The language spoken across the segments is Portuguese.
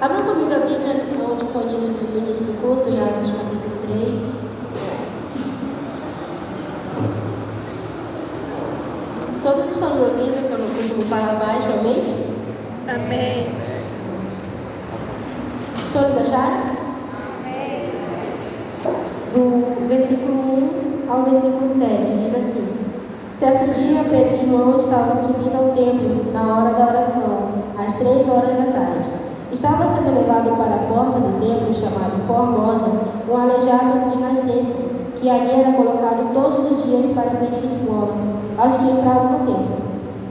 Abra comigo a Bíblia, onde foi lido no início do culto, em Atos capítulo 3. Todos estão me ouvindo, que eu não costumo falar baixo, amém? Amém. Todos acharam? Amém. Do versículo 1 ao versículo 7, diz assim: Certo dia, Pedro e João estavam subindo ao templo na hora da oração, às 3 horas da tarde. Estava sendo levado para a porta do templo, chamado Formosa, um aleijado de nascença, que ali era colocado todos os dias para pedir esmola aos que entravam no templo.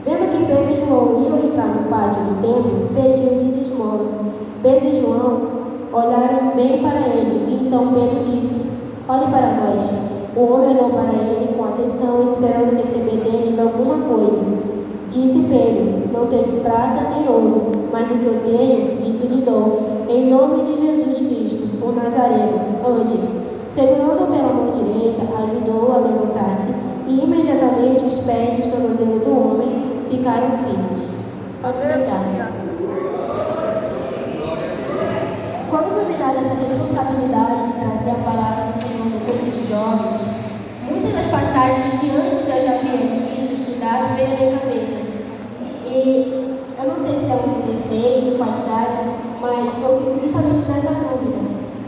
Vendo que Pedro e João iam entrar no pátio do templo, pediu-lhes esmola. Pedro e João olharam bem para ele, e então Pedro disse: Olhe para nós. O homem olhou para ele com atenção, esperando receber deles alguma coisa. Disse Pedro: Não tenho prata nem ouro, mas o que eu tenho, isso lhe dou. Em nome de Jesus Cristo, o Nazareno, ande. Segurando pela mão direita, ajudou-o a levantar-se, e imediatamente os pés e os tornozelos do homem ficaram firmes. Pode sentar. Quando foi me dada essa responsabilidade de trazer a palavra do Senhor no culto de jovens, muitas das passagens que antes eu já havia lido, estudado, veio à minha cabeça. E eu não sei se é um defeito, qualidade, mas eu fico justamente nessa dúvida.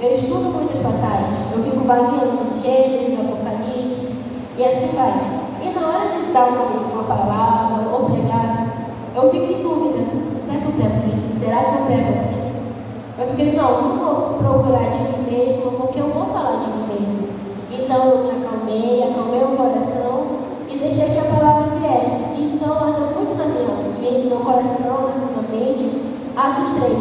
Eu estudo muitas passagens, eu fico vagueando em Gênesis, Apocalipse, e assim vai. E na hora de dar uma palavra ou pregar, eu fico em dúvida: será que eu prego isso? Será que eu prego aquilo? Eu fiquei, não vou procurar de mim mesmo, porque eu vou falar de mim mesmo. Então eu me acalmei o coração e deixei que a palavra viesse. Então ardeu muito no meu coração, na minha mente, Atos 3.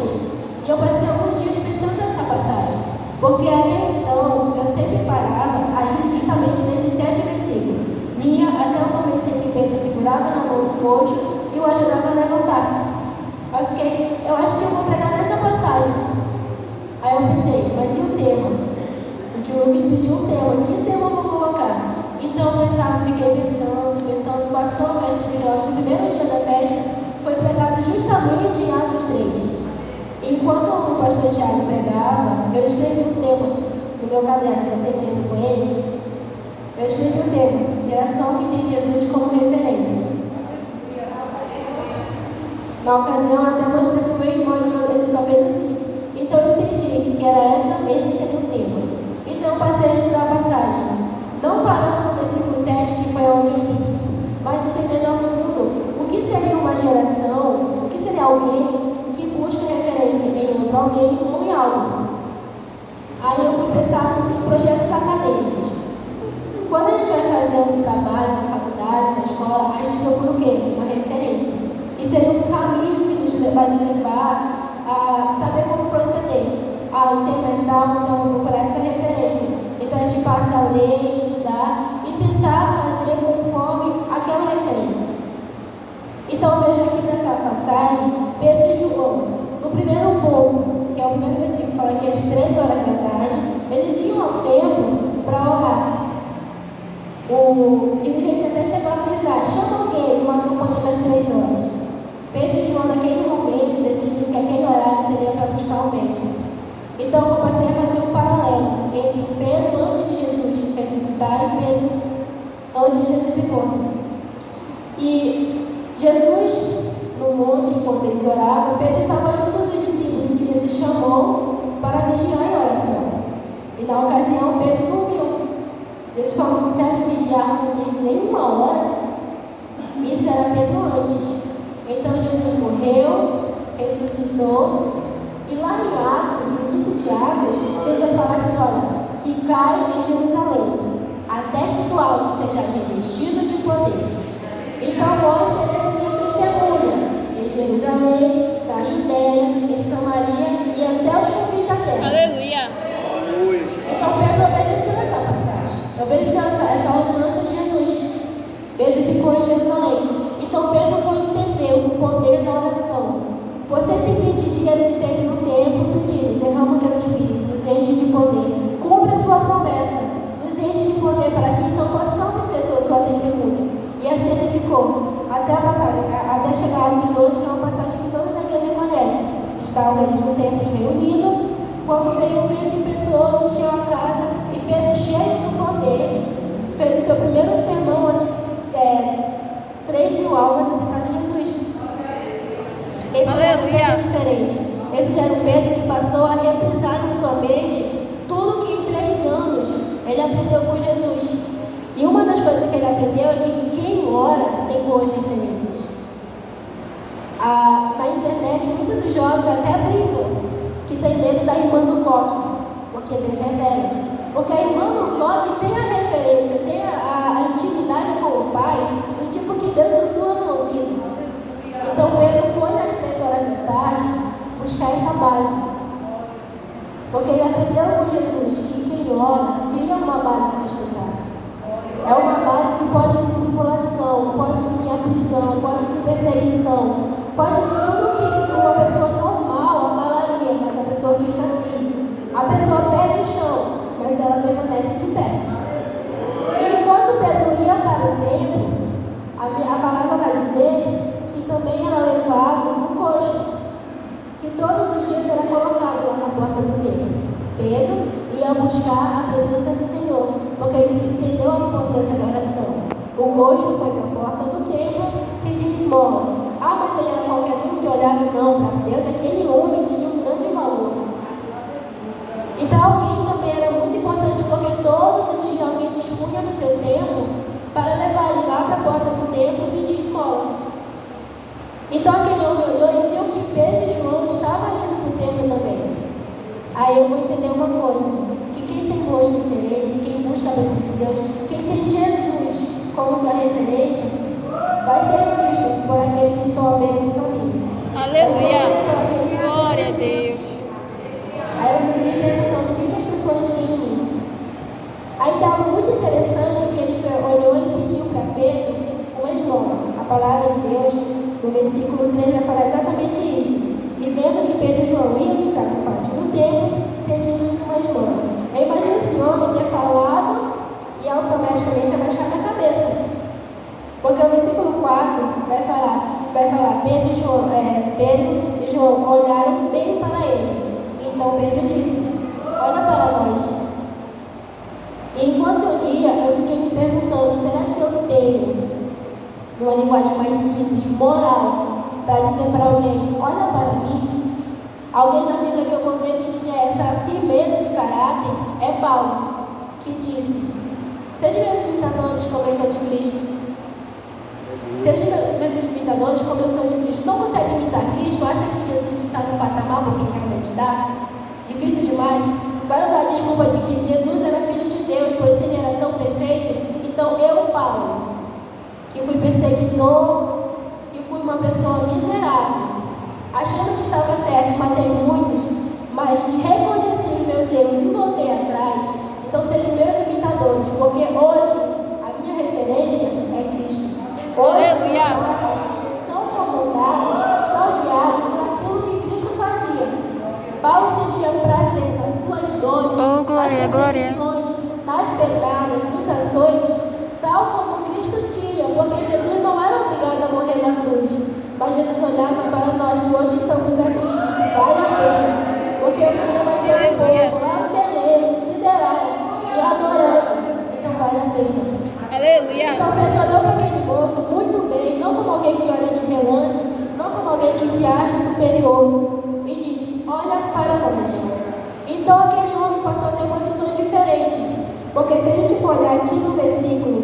E eu passei alguns dias pensando nessa passagem, porque até então eu sempre parava justamente nesses 7 versículos. Lia até o momento em que Pedro segurava na mão do coxo e o ajudava a levantar. Eu acho que eu vou pregar nessa passagem. Aí eu pensei, mas e o tema? O tio Lucas pediu um tema, que tema eu vou colocar? Então eu fiquei pensando, passou a festa do jovem, o primeiro dia da festa foi pregado justamente em Atos 3. Enquanto o pastor Thiago pregava, eu escrevi um tema no meu caderno, que eu sempre lembro com ele. Eu escrevi um tema: geração que tem Jesus como referência. Na ocasião, até mostrei para o meu irmão, ele só fez assim. Então eu entendi que era esse seria o tema. Então eu passei a estudar a passagem, não parando no versículo 7, que foi onde eu li, mas entendendo a fundo o que seria uma geração, o que seria alguém que busca referência em outro alguém ou em algo. Aí eu fui pensar em projetos acadêmicos. Quando a gente vai fazer um trabalho na faculdade, na escola, a gente procura o quê? Uma referência, que seria um caminho que vai nos levar a saber como proceder. O tema é tal, então vou procurar essa referência. Então a gente passa a ler, estudar e tentar fazer conforme aquela referência. Então eu vejo aqui nessa passagem Pedro e João. No primeiro ponto, que é o primeiro versículo que fala que às 3 horas da tarde, eles iam ao templo para orar. O dirigente até chegou a frisar: chama alguém numa campanha das 3 horas. Pedro e João, naquele momento, decidiram que aquele horário seria para buscar o mestre. Então eu passei a fazer um paralelo entre Pedro antes de Jesus ressuscitar e Pedro antes de Jesus ser morto. E Jesus, no monte, enquanto eles oravam, Pedro estava junto dos discípulos que Jesus chamou para vigiar em oração. E na ocasião, Pedro dormiu. Jesus falou: não consegue vigiar comigo nem 1 hora. Isso era Pedro antes. Então Jesus morreu, ressuscitou, e lá em Atos, no início de Atos, Jesus vai falar assim: olha, ficai em Jerusalém, até que do alto seja revestido de poder. Então vós sereis minha testemunha em Jerusalém, na Judéia, em Samaria e até os confins da terra. Aleluia. Então Pedro obedeceu essa passagem, obedeceu essa ordenança de Jesus. Pedro ficou em Jerusalém. Então Pedro foi entender o poder da oração. Por 120 dias ele esteve no templo pedindo: derrama o teu Espírito, nos enche de poder, cumpre a tua promessa, nos enche de poder para que então possamos ser sua testemunha. E assim ele ficou até a passagem, até chegar a Atos 2, que é uma passagem que toda a igreja conhece. estavam eles no templo reunidos, quando veio Pedro impetuoso, encheu a casa, e Pedro, cheio do poder, fez o seu primeiro sermão antes 3.000 almas aceitaram Jesus. Esse já era um Pedro diferente. Esse já era um Pedro que passou a reprisar na sua mente tudo que em 3 anos ele aprendeu com Jesus. E uma das coisas que ele aprendeu é que quem ora tem boas referências. Na internet, muitos dos jovens até brincam que tem medo da irmã do coque, porque Deus revela. Porque a irmã do coque tem a referência, tem a intimidade com o Pai, do tipo que Deus sussurra no ouvido. Então Pedro foi às 3 horas da tarde buscar essa base. Porque ele aprendeu com Jesus que quem ora cria uma base sustentável. É uma base que pode vir tribulação, pode vir a prisão, pode vir perseguição, pode vir tudo que uma pessoa normal abalaria, mas a pessoa fica firme. A pessoa perde o chão, mas ela permanece de pé. E enquanto Pedro ia para o templo, a palavra vai dizer que também era levado no coxo, que todos os dias era colocado lá na porta do templo. Pedro ia buscar a presença do Senhor, porque ele entendeu a importância da oração. O coxo foi para a porta do templo e disse: esmola. Mas ele era qualquer um que olhava? Não, para Deus aquele homem tinha um grande valor. E para alguém também era muito importante, porque todos os dias alguém dispunha do seu tempo para levar ele lá para a porta do templo e pedir esmola. Então aquele homem olhou e viu que Pedro e João estavam indo para o templo também. Aí eu vou entender uma coisa, que quem tem boas referências, quem busca a presença de Deus, quem tem Jesus como sua referência, vai ser visto por aqueles que estão à beira do caminho. Aleluia! Glória a Deus! Aí eu me fiquei perguntando o que as pessoas veem em mim. Aí estava muito interessante que ele olhou e pediu para Pedro uma esmola. A palavra de Deus, no versículo 3, vai falar exatamente isso. E vendo que Pedro e João iam entrar no pátio do templo, pediu-lhes uma esmola. Eu imagino esse homem ter falado e automaticamente abaixado a cabeça. Porque o versículo 4 vai falar Pedro e João olharam bem para ele. Então Pedro disse: olha para nós. E enquanto eu lia, eu fiquei me perguntando: será que eu tenho, numa linguagem mais simples, moral, para dizer para alguém: olha para mim? Alguém na Bíblia que eu vou ver que tinha essa firmeza de caráter é Paulo, que disse: seja meus imitadores como eu sou de Cristo. Seja meus imitadores como eu sou de Cristo. Não consegue imitar Cristo? Acha que Jesus está no patamar porque realmente está? Difícil demais? Vai usar a desculpa de que Jesus era filho de Deus, por isso ele era tão perfeito. Então eu, Paulo, que fui perseguidor, que fui uma pessoa miserável, achando que estava certo, matei muitos, mas reconheci os meus erros e voltei atrás. Então sejam meus imitadores, porque hoje a minha referência é Cristo. Hoje as coisas são comandadas, são guiadas por aquilo que Cristo fazia. Paulo sentia prazer nas suas dores, nas perseguições, nas pedradas, nos açoites, tal como Cristo tinha, porque Jesus não era obrigado a morrer na cruz, mas Jesus olhava para nós que hoje estamos aqui e disse: vale a pena, porque um dia vai ter um povo lá no Belém, sideral e adorando, então vale a pena. Aleluia! Então Pedro olhou para aquele moço muito bem, não como alguém que olha de relance, não como alguém que se acha superior, e disse: olha para nós. Então aquele homem passou a ter uma visão diferente, porque se a gente for olhar aqui no versículo,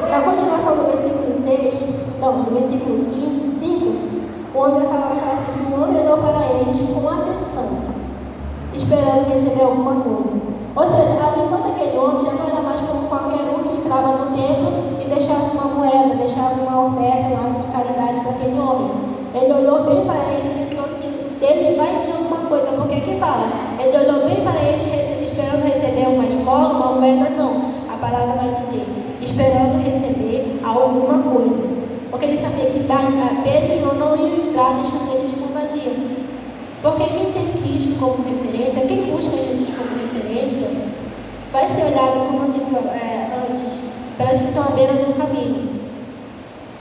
na continuação do versículo 6, não, do versículo 15, 5, o homem vai falar assim: que o homem olhou para eles com atenção, esperando receber alguma coisa. Ou seja, a visão daquele homem já não era mais como qualquer um que entrava no templo e deixava uma moeda, deixava uma oferta, um ato de caridade para aquele homem. Ele olhou bem para eles e pensou que deles vai vir alguma coisa, porque aqui fala, ele olhou bem para eles esperando receber uma esmola, uma moeda, não. A palavra vai dizer, esperando receber alguma coisa. Porque ele sabia que Pedro e João não iam entrar deixando eles com vazio. Porque quem tem Cristo como referência, quem busca Jesus como referência, vai ser olhado, como eu disse antes, pelas que estão à beira do caminho.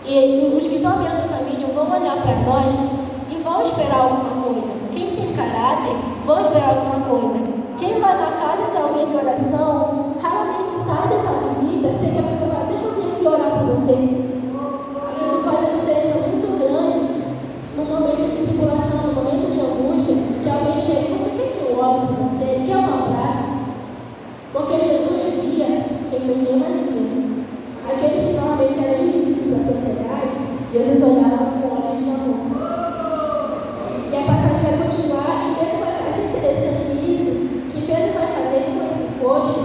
E os que estão à beira do caminho vão olhar para nós e vão esperar alguma coisa. Quem tem caráter, vão esperar alguma coisa. Quem vai na casa de alguém de oração, raramente sai dessa visita sem que a pessoa fale, deixa eu vir aqui orar por você. Isso faz a diferença muito grande no momento de tribulação, no momento de angústia, que alguém chega, você quer que eu ore por você? Quer um abraço? Porque Jesus via quem ninguém mais via. Aqueles que normalmente eram invisíveis para a sociedade, Jesus olhava com olhos de amor. E a passagem vai continuar, e Pedro vai achar interessante isso, que Pedro vai fazer com esse coxo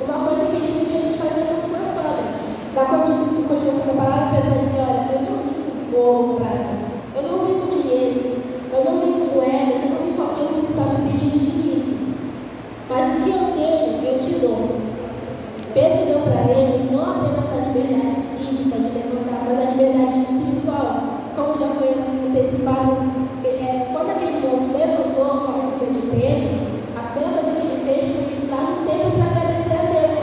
uma coisa que ele viu Jesus fazer com sua sogra. Na continuação da palavra, Pedro vai dizer, olha, eu não vim com ouro, prata, eu não vim com dinheiro, eu não vim com moedas, eu não vim com aquilo que tu está me pedindo de isso. Mas o que eu tenho, eu te dou. Pedro deu para ele não apenas a liberdade física de levantar, mas a liberdade espiritual. Como já foi antecipado, quando aquele moço levantou com a ajuda de Pedro, a primeira coisa que ele fez foi ir lá no templo para agradecer a Deus.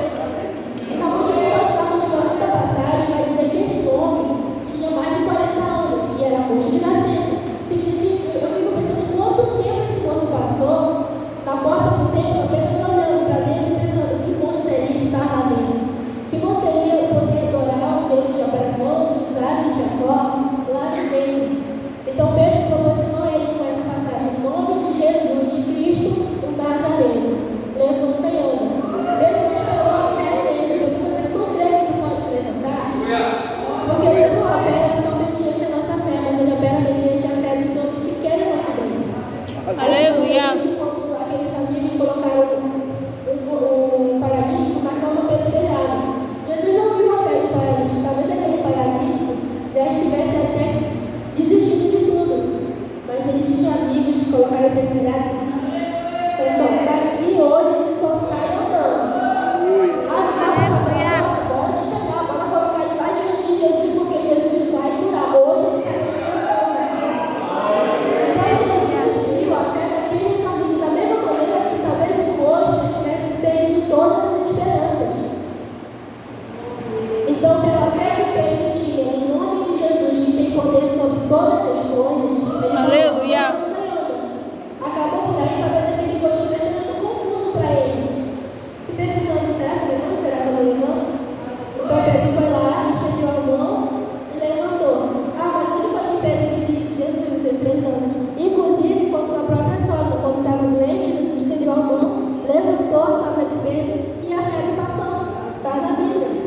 E na continuação da passagem vai dizer que esse homem tinha mais de 40 anos e era coxo de nascença. Significa, eu fico pensando em quanto tempo esse moço passou na porta do templo, apenas olhando para dentro e pensando que bom seria estar lá dentro. Que bom seria poder adorar o Deus de Abraão, de Isaac e de Jacó, lá de dentro. Então Pedro proporcionou ele com essa passagem, em nome de Jesus Cristo, o Nazareno. Levanta e anda. Pedro não esperou a fé dele, porque você não crê que ele pode levantar. Porque ele não opera só mediante a nossa fé, mas ele opera mediante a fé dos outros que querem o nosso bem. Aleluia. Aqueles amigos colocaram um paralítico na cama pelo telhado. Jesus não viu a fé do paralítico. Talvez aquele paralítico já estivesse até desistindo de tudo. Mas ele tinha amigos que colocaram pelo telhado e disse, então, daqui hoje ele só sai andando. Bora despegar, bora colocar ele lá diante de Jesus, porque Jesus vai curar. Hoje ele sai daqui andando. Então Jesus viu a fé daqueles amigos da mesma maneira que talvez o coxo tivesse perdido todas as esperanças. Então, pela fé que Pedro tinha, em nome de Jesus, que tem poder sobre todas as coisas, Aleluia. acabou por aí, talvez aquele coxo estivesse sendo confuso para ele. Se perguntando, será que levanta? Será que eu não levanto? Então Pedro foi lá, estendeu a mão e levantou. Mas quando foi que Pedro disse, Jesus viu seus 3 anos. Inclusive com sua própria sogra, quando estava doente, Jesus estendeu a mão, levantou a sogra de Pedro e a febre passou. Está na Bíblia.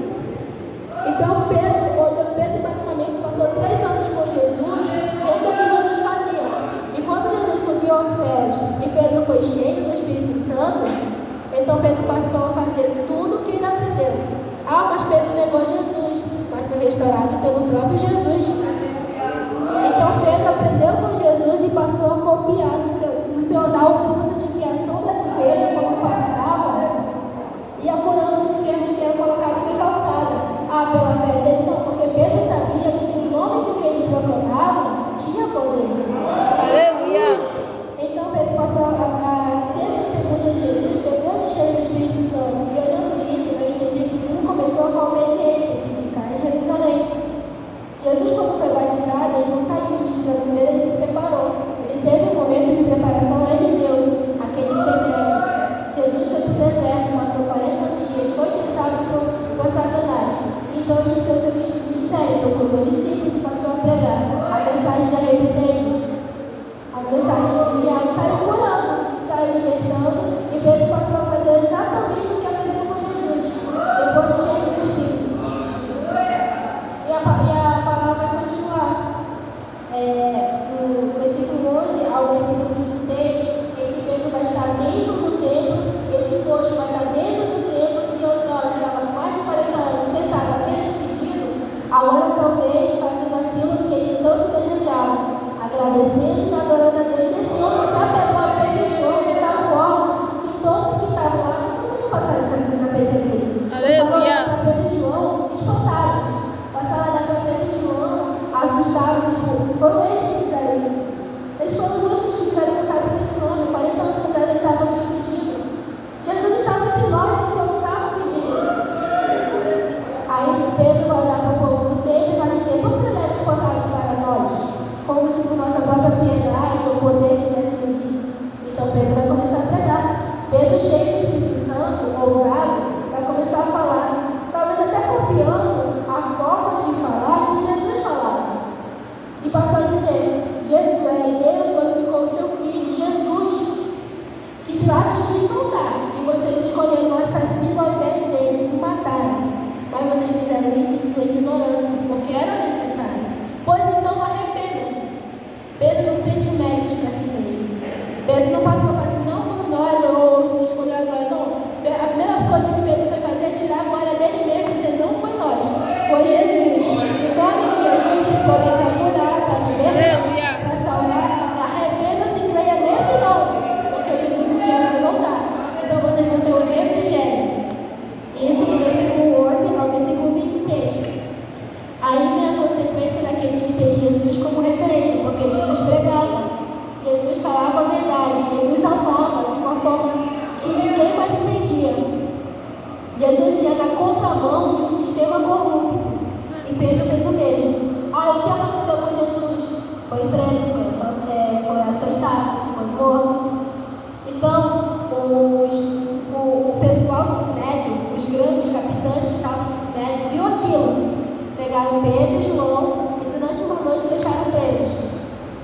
Então Pedro basicamente passou 3 anos com Jesus, vendo o que Jesus fazia. E quando Jesus subiu aos céus e Pedro foi cheio do Espírito Santo, então Pedro passou a fazer tudo o que ele aprendeu. Mas Pedro negou Jesus, mas foi restaurado pelo próprio Jesus. Então Pedro aprendeu com Jesus e passou a copiar no seu andar o ponto de que a sombra de Pedro, quando passava, ia curando os enfermos que eram colocados na calçada. Pela fé dele não, porque Pedro sabia que o nome que ele proclamava tinha poder. Aleluia. Então Pedro passou a ser testemunha de Jesus depois de cheio do Espírito Santo. E olhando isso, eu entendi que tudo começou com a obediência de ficar em Jerusalém. Jesus, quando foi batizado, ele não saiu ministrando primeiro, ele se separou. Ele teve um momento de preparação, ele e Deus, aquele segredo. Jesus foi para o deserto, passou 40 dias, foi tentado por Satanás. Então iniciou seu ministério, procurou discípulos e passou a pregar a mensagem de arrependimento, a mensagem de vigiar, e saiu curando, saiu libertando, e Pedro passou a fazer exatamente o que aprendeu com Jesus, depois de cheio do Espírito. E a palavra vai continuar do versículo 11 ao versículo 26, em que Pedro vai estar dentro do templo, esse coxo vai estar dentro do templo, que outrora estava com mais de 40 anos sentado apenas pedindo, agora talvez fazendo aquilo que ele tanto desejava, agradecendo e adorando a Deus. E esse homem se apegou a Pedro e João de tal forma que todos que estavam lá não podiam passar desapercebido. Aleluia. Passaram para Pedro e João espantados, passaram a para Pedro e João assustados, foram eles que fizeram isso. Eles foram os últimos que tiveram contato com esse homem. 40 anos atrás ele estava aqui pedindo. Jesus estava entre nós e esse homem estava pedindo. Aí Pedro vai olhar para o povo do templo e vai dizer, por que olhar espantados para nós? Como se por nós e passou a dizer: Deus glorificou o seu Filho, Jesus, que Pilatos quis soltar, e vocês escolheram um assassino ao invés dele, se mataram. Mas vocês fizeram isso em sua ignorância, porque era necessário. Pois então arrependam-se. Pedro não pediu méritos para si mesmo. Pedro não passou para assim, não por nós, ou escolher a glória, não. A primeira coisa que Pedro foi fazer é tirar a glória dele mesmo, dizer: não foi nós, foi Jesus. O nome de Jesus tem poder para curar, para libertar, para salvar. Arrependa-se e creia nesse nome, porque Jesus um dia vai voltar. Então vocês vão ter o refrigério. Isso no versículo 11, no versículo 26. Aí vem a consequência daqueles que têm Jesus como referência, porque Jesus pregava, Jesus falava a verdade, Jesus amava de uma forma que ninguém mais entendia. Jesus ia na contramão de um sistema corrupto, e Pedro fez o mesmo. Aí o que aconteceu com Jesus? Foi preso, foi açoitado, foi morto. Então, o pessoal do Sinédrio, os grandes capitães que estavam no Sinédrio, viu aquilo. Pegaram Pedro e João e durante uma noite deixaram presos.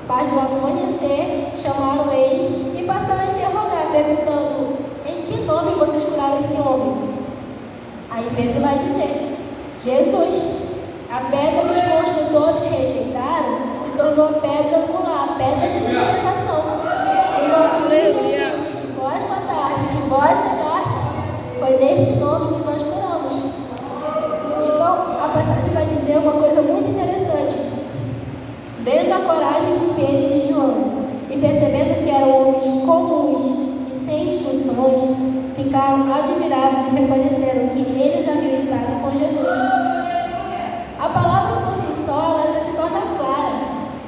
Mas no amanhecer, chamaram eles e passaram a interrogar, perguntando: em que nome vocês curaram esse homem? Aí Pedro vai dizer: Jesus. A pedra que os construtores rejeitaram se tornou a pedra angular, a pedra de sustentação. Em nome de Jesus, que vós mataste, que vós negastes, foi neste nome que nós curamos. Então, a passagem vai dizer uma coisa muito interessante. Vendo a coragem de Pedro e João, e percebendo que eram homens comuns e sem instruções, ficaram admirados e reconheceram que eles haviam estado com Jesus. A palavra por si só, ela já se torna clara.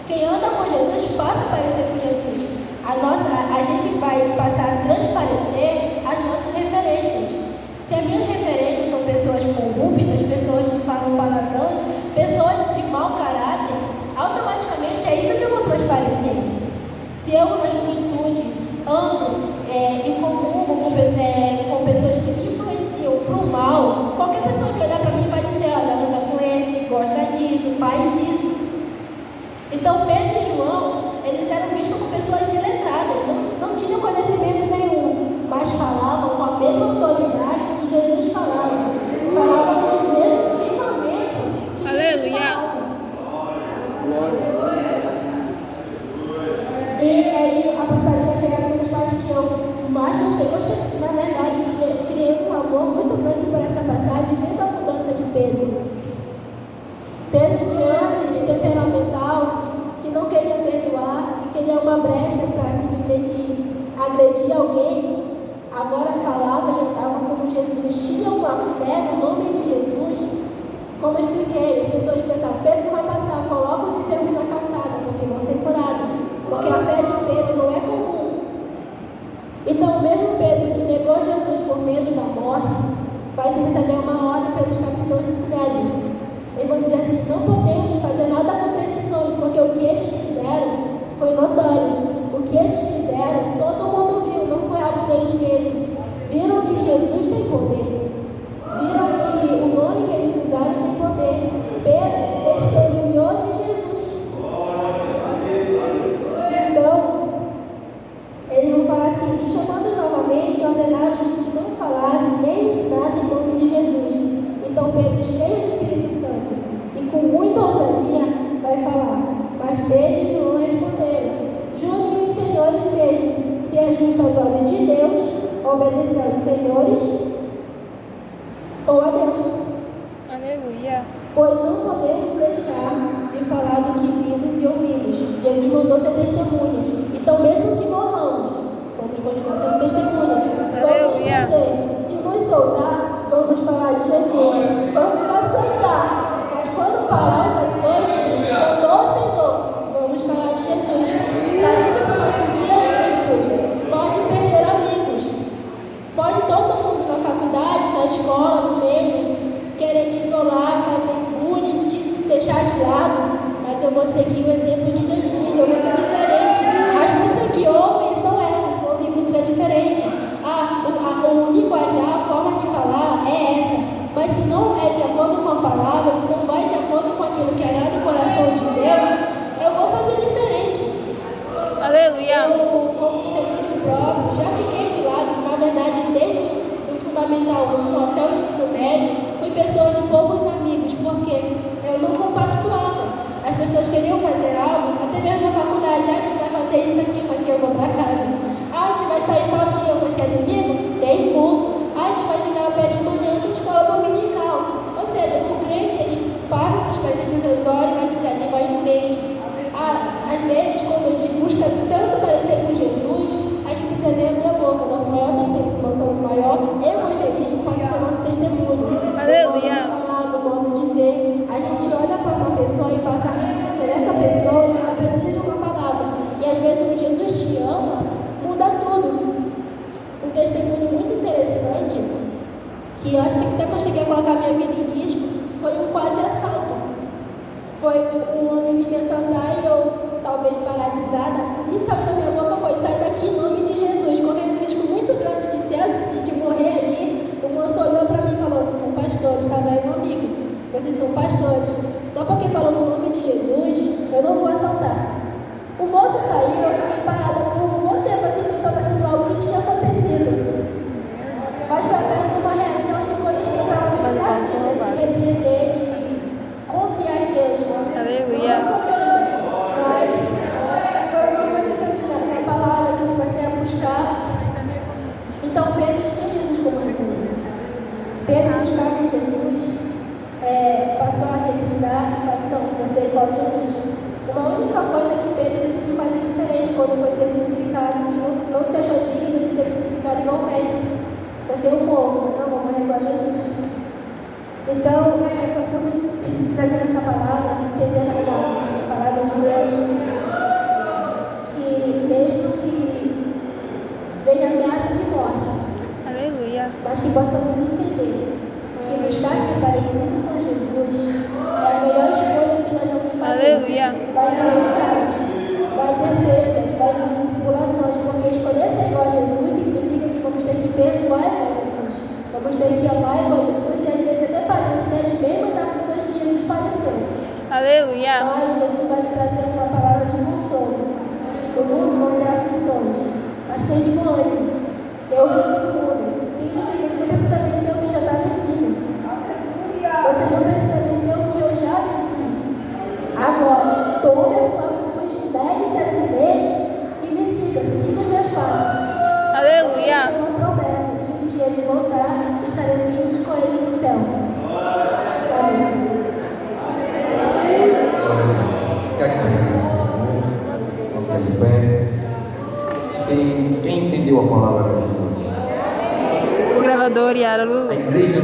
Quem anda com Jesus passa a parecer com Jesus. A gente vai passar a transparecer as nossas referências. Se as minhas referências são pessoas corruptas, pessoas que falam palavrões, pessoas de mau caráter, automaticamente é isso que eu vou transparecer. Se eu, na juventude, ando e comungo com pessoas que me influenciam para o mal, qualquer pessoa que olhar para mim vai dizer: olha, anda com esse, gosta disso, faz isso. Então, Pedro e João, eles eram vistos como pessoas iletradas, não tinham conhecimento nenhum, mas falavam com a mesma autoridade que Jesus falava. Falavam com o mesmo firmamento que Jesus falava. E aí a passagem vai chegar nas partes que eu mais gostei, na verdade, criei um amor muito grande por essa passagem, vendo a mudança de Pedro. Pedro, de antes, temperamental, que não queria perdoar, que queria uma brecha para simplesmente agredir alguém, agora falava e andava como Jesus, tinha uma fé no nome de Jesus. Como eu expliquei, as pessoas pensavam: Pedro não vai passar, coloca os enfermos na calçada, porque vão ser curados, porque a fé de Pedro não é comum. Então, mesmo Pedro, que negou Jesus por medo da morte, vai receber uma ordem pelos capitães do Sinédrio. Eles vão dizer assim: não podemos fazer nada contra esses homens, porque o que eles fizeram foi notório. O que eles fizeram, todo mundo viu, não foi algo deles mesmos. Viram que Jesus tem poder. Viram que o nome que eles usaram tem poder. Pedro testemunhou de Jesus. Então, eles vão falar assim, e chamando novamente, ordenaram-lhes que não falassem nem ensinassem em nome de Jesus. Então Pedro, cheio do Espírito Santo e com muita ousadia, vai falar. Mas Pedro e João responderam: julguem os senhores mesmo, se é justo aos olhos de Deus, obedecer aos senhores ou a Deus. Aleluia. Pois não podemos deixar de falar do que vimos e ouvimos. Jesus mandou ser testemunhas. Então, mesmo que morramos, vamos continuar sendo testemunhas. Vamos poder, se nos soltar, vamos falar de Jesus. Vamos aceitar. Mas quando parar os açoites, com dor sem dor, vamos falar de Jesus. Trazendo para o nosso dia a juventude. Pode perder amigos. Pode todo mundo na faculdade, na escola, no meio, querer te isolar, fazer bullying, te deixar de lado. Mas eu vou seguir o exemplo de Jesus. Eu vou ser diferente. As músicas que ouvem são essas. Vou ouvir música diferente. O linguajar, a forma de falar é essa. Mas se não é de acordo com a palavra, se não vai de acordo com aquilo que colocar minha vida em risco, foi um quase assalto. Foi um homem vir me assaltar e eu, talvez paralisada, o que saiu da minha boca foi: sai daqui em nome de Jesus, correndo um risco muito grande de morrer ali. O moço olhou para mim e falou: vocês são pastores, estava aí meu amigo, vocês são pastores, só porque falou no nome de Jesus, eu não vou assaltar. O moço saiu, eu fiquei parada por um bom tempo assim, tentando assimilar o que tinha acontecido. Mas foi apenas uma reação de coisas que eu estava vendo na vida, de repreender, de confiar em Deus. Aleluia. Mas foi uma coisa que eu vi na palavra, que eu comecei a buscar. Então Pedro tinha Jesus como referência. Pedro buscava em Jesus, passou a revisar e falou assim: não, você é igual a Jesus. Uma única coisa que Pedro decidiu fazer diferente quando foi ser crucificado, que não se achou digno de ser crucificado igual o mestre. Você eu morro, mas não vou morrer igual a Jesus. Então, já passamos daqui nessa palavra, entendendo aí na palavra de Deus, que mesmo que venha ameaça de morte, Aleluia. mas que possamos entender que buscar ser parecido com Jesus é a melhor escolha que nós vamos fazer. Aleluia. Vai ter resultados, vai ter perdas, vai vir tribulações, porque escolher ser igual a Jesus significa que vamos ter que perdoar igual a Jesus, vamos ter que amar igual a Jesus e às vezes até padecer as mesmas aflições que Jesus padeceu. Aleluia. Mas Jesus vai nos trazer uma palavra de consolo. O mundo vão ter aflições, mas tem de bom ânimo. Eu venci o mundo. Significa que você não precisa vencer o que já está vencido. Você não precisa vencer o que eu já venci. Agora, tome a sua cruz, negue-se a si mesmo e me siga os meus passos. Aleluia. Eu tenho uma promessa de um dia ele voltar e estaremos juntos com ele no céu. Amém. Glória a Deus. Fica de pé, por favor. Vamos ficar de pé. Quem entendeu a palavra de hoje? O gravador Yara Lu. A igreja